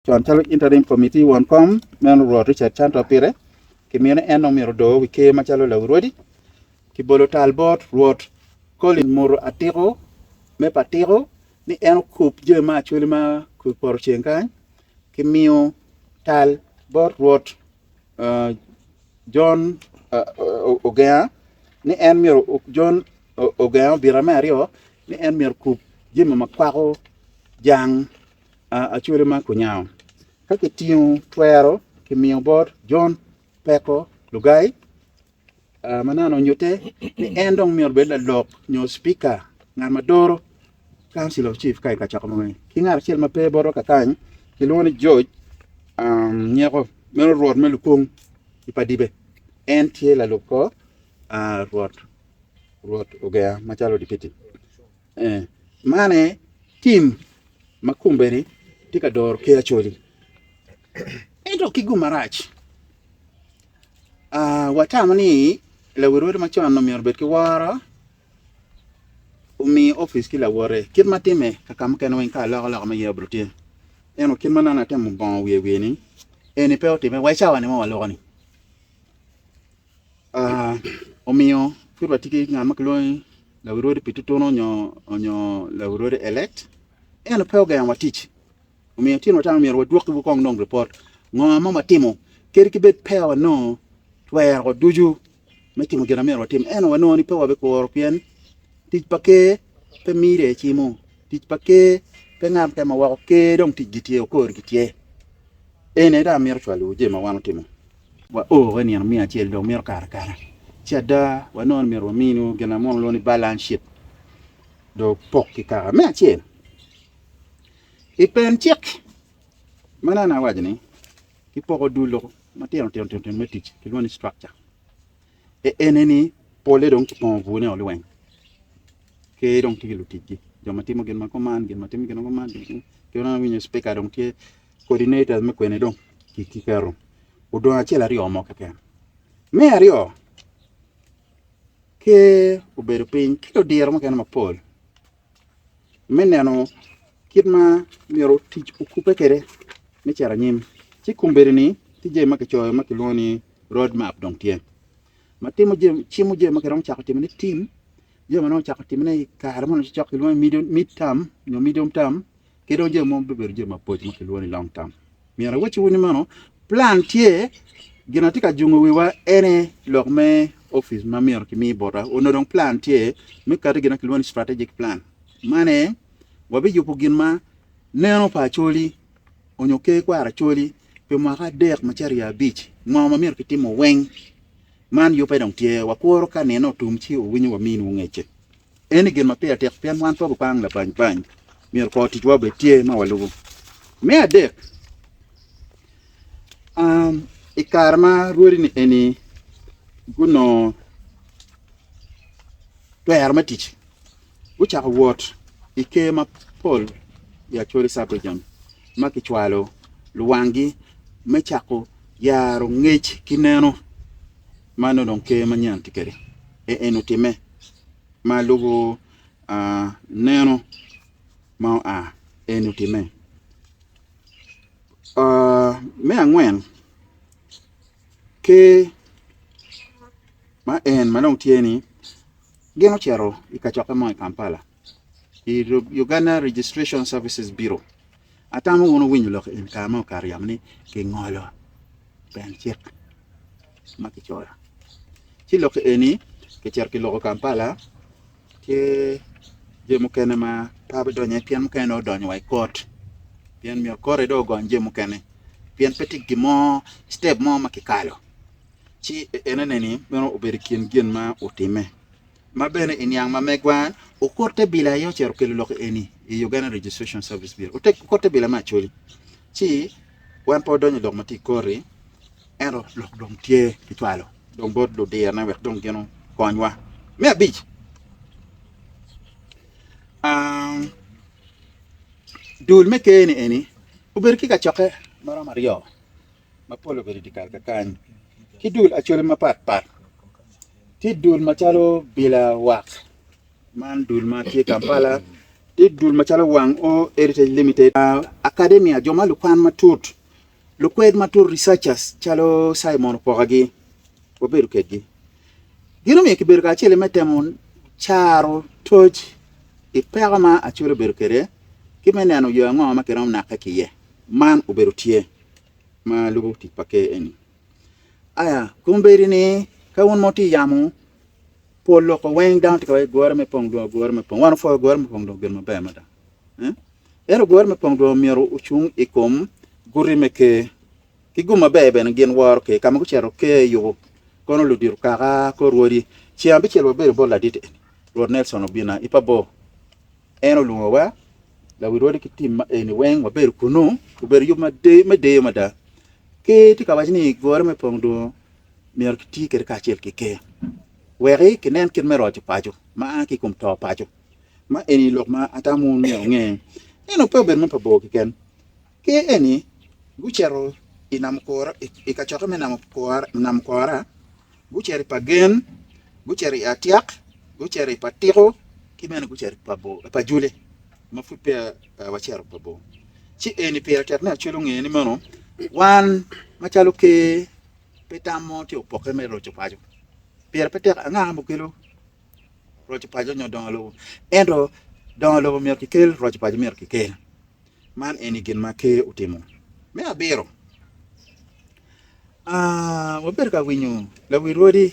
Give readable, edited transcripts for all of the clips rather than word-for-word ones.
Chon chalo interim committee one com men Rwot Richard Santo Apire kimiene eno miro do wike machalo Lawirwodi kibolo talbot Rwot Colin Moro Atiro me patiro ni eno kup je ma Acholi ma kuporo chenkan kimio tal bot Rwot John Ogea ni en miro John Ogea biramario ni en miro kup je ma kwako jang Acholi ma kunyao kake tiu twero kimio bot John Peko Lugai manano nyote ni endong mior beda lok nyo speaker ngar madoro council of chief kai kachako mo kingar chel mape boro kakany kiloni George nyako mero Rwot melukung ipadibe en tie la loko Rwot Ogea machalo dipiti mane team makumberi tika dor Ker Acholi ento kigu marach watamani Lawirwodi machon no mior bet ki wara umi office ki lawore kit matime kakam ken wen ka la ma yebrutie eno kin manana temo bon we ni eni pe otime wa chawa ni mo waloni omio firwa tiki ngama kloi Lawirwodi pitutono onyo Lawirwodi elect eno pe oga watich omio tino tamo mior wadwok bu kong nong report ngoma matimo ker ki bet pe no twero duju metimo gina mior watim eno wano ni pe wabe ko European tich pake pe mire chimo tich pake pe ngam pe ma wako ke dong tich gitie okor gitie ene da mior chwalu je ma wano timo wa wani an mia chiel dong mior kara chada wanon mior waminu gina mon loni balance sheet do pok ki kara mia chiel ipen chek manana wajni ki poko dulo matino metich kiloni structure eneni pole dong pon vune olwen ke dong tigilu tigi joma timo gen ma command gen matimo gen command ke ona winyo speaker dong tie coordinator me kwene dong ki karo odo achela rio mo kake me ario ke obedo pin kilo dier mo ken ma pol meneno kitma miro tich okupe kere ni chara nyim chi kumbere ni tije ma ke choyo ma kiloni road map dong tie matimo je chimo je ma ke dong chako timni team je ma no chako timni kar mo chako kiloni medium term ke dong je mo beber je ma poj ma kiloni long term mira wachi woni mano plan tie gina tika jungo wiwa ene lokme office ma mior ki mi bora ono dong plan tie mi kare gina kiloni strategic plan mane wabi yupo ginma neno pa Acholi onyo Ker Kwaro Acholi pe maka dek macharia beach ngoma mior ki timo weng man yo pe dong tie wakworo ka neno tumchi winyo wa minu ngeche eni gen mape tek pen wan to pang la bany mior ko tijwa be tie ma walugo me adek ikarma ruori ni eni guno twer matich uchako wot ike ma pol ya Acholi sabrejan makichwalo luwangi mechako yaro ngech kineno mano don ke manyan tikere eno time malugo neno ma eno time me angwen ke ma en malong tieni geno chero ikachoka mo Kampala Uganda Registration Services Bureau atamo wono winyo lok en kama kariamni ke ngolo ben chek makichora chi lok eni ke cher ki loko Kampala ke je mukene ma pabe donye pian mukene odonyo wai court pian mi kore do gonje mukene pian petik gimo step mo makikalo chi eneneni beno oberikin gen ma otime ma bene inyang ma megwan o korte bila yo cher ke lok eni Uganda Registration Service Bureau o tek korte bila ma Acholi chi wan po donyo dog mati kore ero lok dong tie kitwalo dong bod do de na wek dong geno konwa me abich dul me ke eni uber ki ka choke mara mario ma polo beri dikal ka kan ki dul Acholi ma pat ti dul machalo bila wak man dul ma ki Kampala ti dul machala wang o Heritage Limited academia joma lukwan matut lukwed matut researchers chalo Simon Pogagi obedo kedgi gino mi kibedo ka chile metemon charo toj ipega ma achuro bedo kede kimeneno yo ngo ma kirom naka kiye man obedo tie ma lugo ti pake eni aya kumberi ni kawun moti yamu polo ko weng down to gore me pong one for gore me pong do gel ma mada ero gore me pong do miero uchung ikom guri me ke kiguma bebe na gen war ke kam ko chero ke yo kono lu diru kaka ko rodi chiambe chelo be bola dite Lord Nelson Obina ipabo eno lungo wa Lawirwodi kitim eni weng wa ber kuno ko ber yuma de mada ke ti kawajini gore me pong do mier kiti ke ka chel ke weri kenen kin me rojo pajo ma ki kum to pajo ma eni lok ma atamu ne nge eno pe ber me pabo ken ke eni guchero inam kora ikachoka me nam kora gucheri pagen gucheri atiak gucheri patiro kimene gucheri pabo pajule mafupe wachero pabo chi eni pera terna chulo nge ni mano wan machalo ke petamo ti opoke me rojo pajo pera peter anga mukelo rojo pajo nyodolo endo dolo mer kikel rojo pajo mer kikel man eni gin make utimo me abiro waber ka winyo Lawirwodi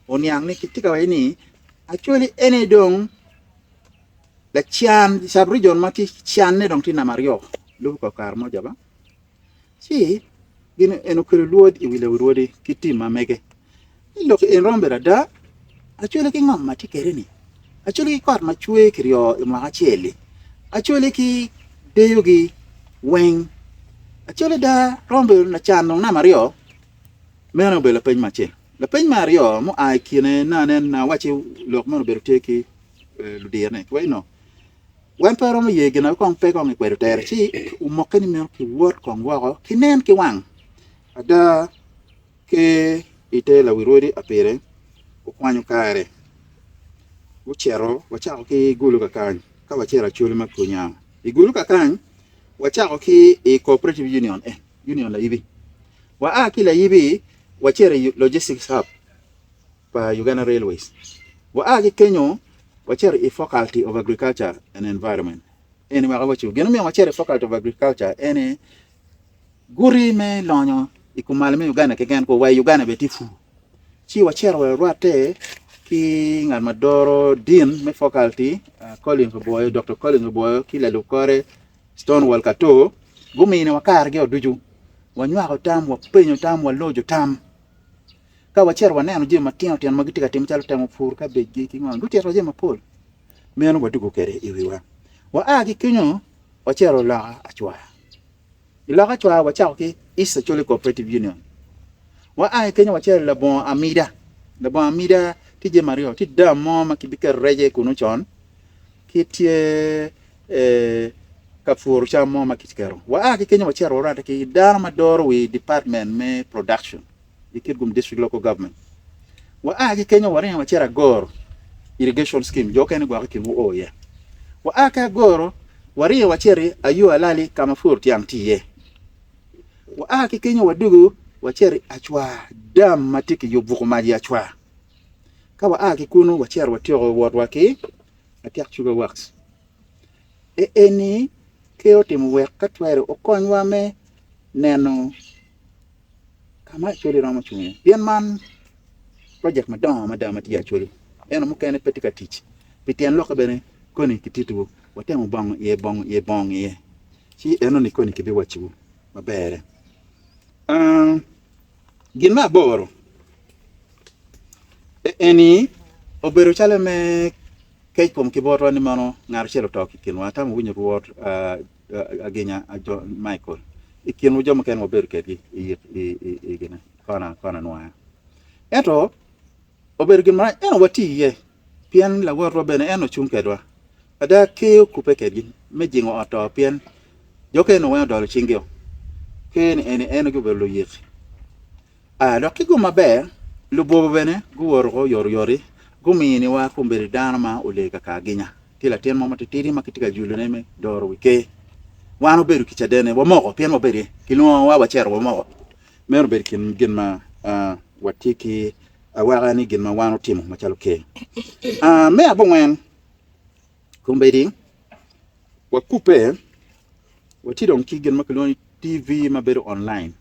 oniang ni kitika waini actually ene dong la chian sub region mati chian ne dong tina mario lu ko kar mo jaba si gino eno ko luod I Lawirwodi kitima mege ilo en rombera da actually ki ngam mati kereni actually kor ma chue kriyo ma acheli actually ki deyogi weng actually da rombe na chan dong na mario meno be la peny mache la peny mario mo ai kine na wachi lok mono be teki ludierne we no wan pero mo yegi na kong pe kong kwero ter chi umokeni mer ki wor kong wago kinen ki wang ada ke ite Lawirwodi apire ukwanyu kare uchero wachako ki gulu kakany ka wachera chuli makunya igulu kakany wachako ki cooperative union union la ibi wa kila ibi wachere logistics hub pa Uganda Railways wa Kenyo wachere faculty of agriculture and environment eni wa wachu geno me wachere faculty of agriculture eni guri me lonyo ikumal me Uganda ke gen ko wa Uganda betifu chi wachere wa rwate ki ngal madoro din me faculty Colin Boy Dr. Colin Boy kila lukore Stonewall Kato gumine wakar ge oduju wanywa ko tam wa penyo tam wa lojo tam ka wachero waneno je matino tian magitika tim chalo temo fur ka beji ki ngon gutero je mapol meno wadugo kere iwiwa wa Kenyo wachero la achwa ila achwa wachao ki East Acholi Cooperative Union wa Kenya wachero la bon amida tije mario ti damo makibika reje kunu chon kitie kafur chamo makitikero wa Kenya wachero rata ki dara madoro we department me production ikirgum district local government wa Kenya warin wachera gor irrigation scheme jokene gwa kimu oya wa goro warin wacheri ayu alali kama fur tiang tiye wa Kenya wadugu wacheri achwa dam matiki yobuko maji achwa ka wa kunu wachero watiro wodwaki atiak sugar works eni keotimo wek katwere okonywa me neno kama choli ramo chunye bien man project madama ti choli eno mo kene petika tich pitian loka bene koni kititu watemo bong ye chi eno ni koni kibi wachibu mabere gin boro eni obero chale me keikom kiboro ni mano ngar chelo toki kinwa tam winyo Rwot agenya ajo Michael ikinu jomo ken ober kedi igena kana noa eto ober gin ma eno wati ye pian la wor robene eno chung kedwa ada ke kupe kedi mejingo oto pian joke no wa dolo chingio ken eno go belo yek loki go maber lu bobo bene go wor go yori gumini wa kumberi dana ma ulega ka ginya tila tien mo matitiri makitika julu neme doro wike wano beru kichadene wa mogo pien mo beri kilungo wa wachero wa mogo mero beri kin gin ma watiki awagani gin ma wano timo machalo ke me abongwen kumbedi wakupe watidong kigin makaloni TV maberu online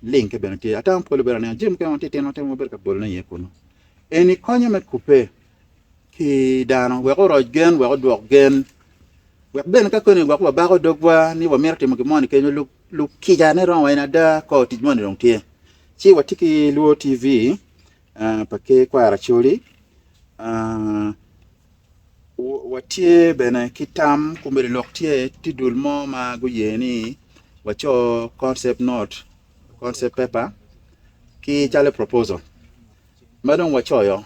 link benati atam polo berane jim ke on teten on temo berka bolna yekono eni konyo met coupe ki dano we ko rogen we ko dogen we ben ka koni we ko ba ko dogwa ni wa merte mo moni ke lu ki jane ron wa na da ko ti moni ron tie chi watiki luo TV pa Ker Kwaro Acholi watie bena kitam kumbe loktie tidul mo ma guyeni wacho concept note concept paper ki chale proposal madon wacho yo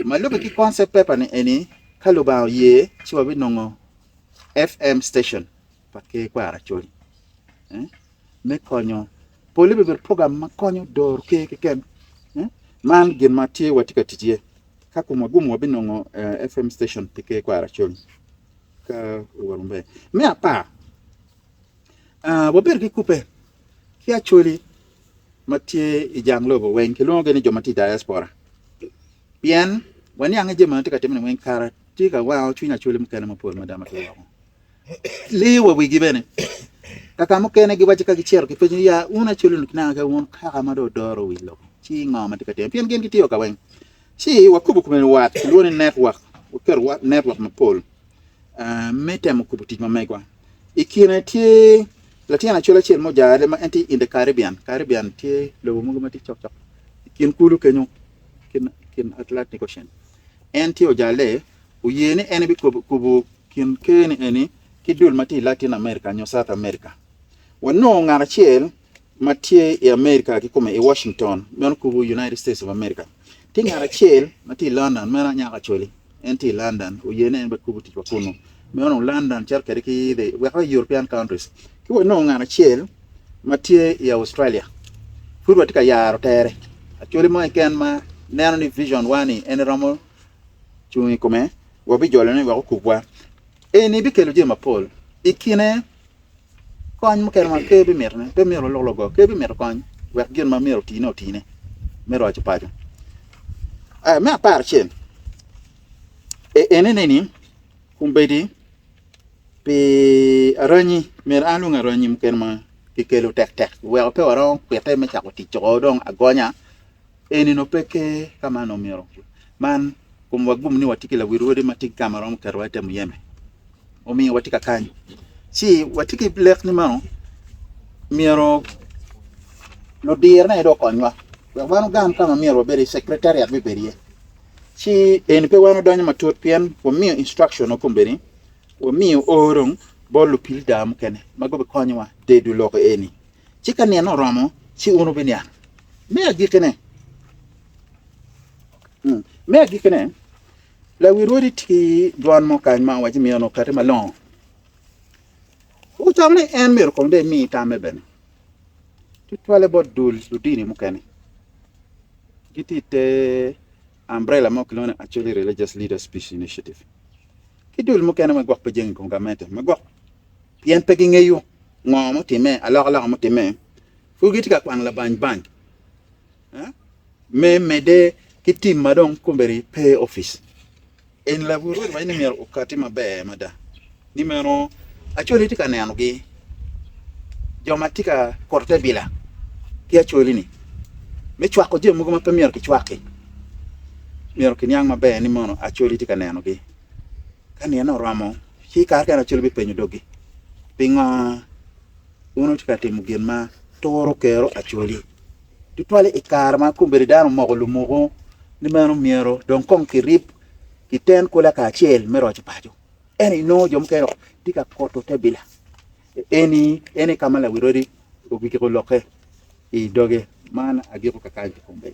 maluba ki concept paper ni eni kaluba ye chiwa binongo FM station pa Ker Kwaro Acholi me konyo polibe bir program ma konyo dor ke ken man gin matie watika tijie kakuma gumu wabinongo FM station pa Ker Kwaro Acholi ka warumbe me apa waber ki coupe ki Acholi matie ijanglobo wen kilonge ni jomati diaspora bien wani ange jema tika temne wen kara tika wa chunya Acholi mkana mapol madama to liwa wigibene kaka mukene giwaje ka gichero kifenyi ya una Acholi nukina ga won kaka mado doro wilo chi ngoma tika temne bien gen kitiyo ka wen si wakubu kumen wat lone network Ker network mapol metem kubuti mamegwa ikine tie latiana Acholi chen mo jare ma anti in the Caribbean tie lo mo mati chok kin kulu kenyo kin Atlantic Ocean anti o jale u yene ene bi kubu kin ken ene kidul mati Latin America nyo South America wono ngara chel matie e America ki kuma e Washington men kubu United States of America ngara chel mati London mera nyaka Acholi anti London u yene ene bi kubu ti kuno men London cher kere ki the European countries ki wono ngara chel matie e Australia furwa tika yaro tere Acholi mo ken ma neno ni vision wani ene ramo chungi come wabi jole ne wa kubwa eni bi kelo jema pol ikine kon mo ken ma ke bi merne be mero logo ke bi mer kon wa gen ma mero tine mero acho pajo me apar chen ene neni kumbedi pe arani mer alunga arani mken ma kikelo tek we pe waron kwete me chako ti chodong agonya eni no peke kama no mero man kumwagum ni watiki Lawirwodi matiki kamarom karwate muyeme omi watika kanyo si watiki black ni mano mero no dir na edo konwa wano gam kama mero beri secretariat bi berie si eni pe wano donyo matut pien wo mi instruction o kumbeni wo mi orong bolu pildam kene magobe konwa de du loko eni chika ni no romo si uno benia me agikene me agikene Lawirwodi ti duan mo kan ma waji mi no kare malon o tamne en mer ko de mi tame ben tu toile bot dul dini mo kane giti te umbrella mo klone Acholi Religious Leaders Peace Initiative ki dul mo kane ma gok pe jeng ko gamete ma gok pien pe ngeyu ngomo time ala mo time fu giti ka kwang la ban me de kiti madon kumberi pay office en Lawirwodi wa ni mer ukati mabe mada ni mero Acholi tika neno gi joma tika korte bila ki Acholi ni me chwako je mugo mape mer ki chwake mer ki nyang mabe ni mono Acholi tika neno gi kani eno ramo hi kar kana Acholi bi penyo dogi pinga uno tika timu gen ma toro Kero Acholi tutwale ikar ma kumberi dano mogolu mogo ni mero miero don kon ki rip kiten kula ka chel mero chapajo eni no jom Kero tika koto tebila eni kama Lawirwodi ubiki ko loke i doge mana agiko kakanji kumbe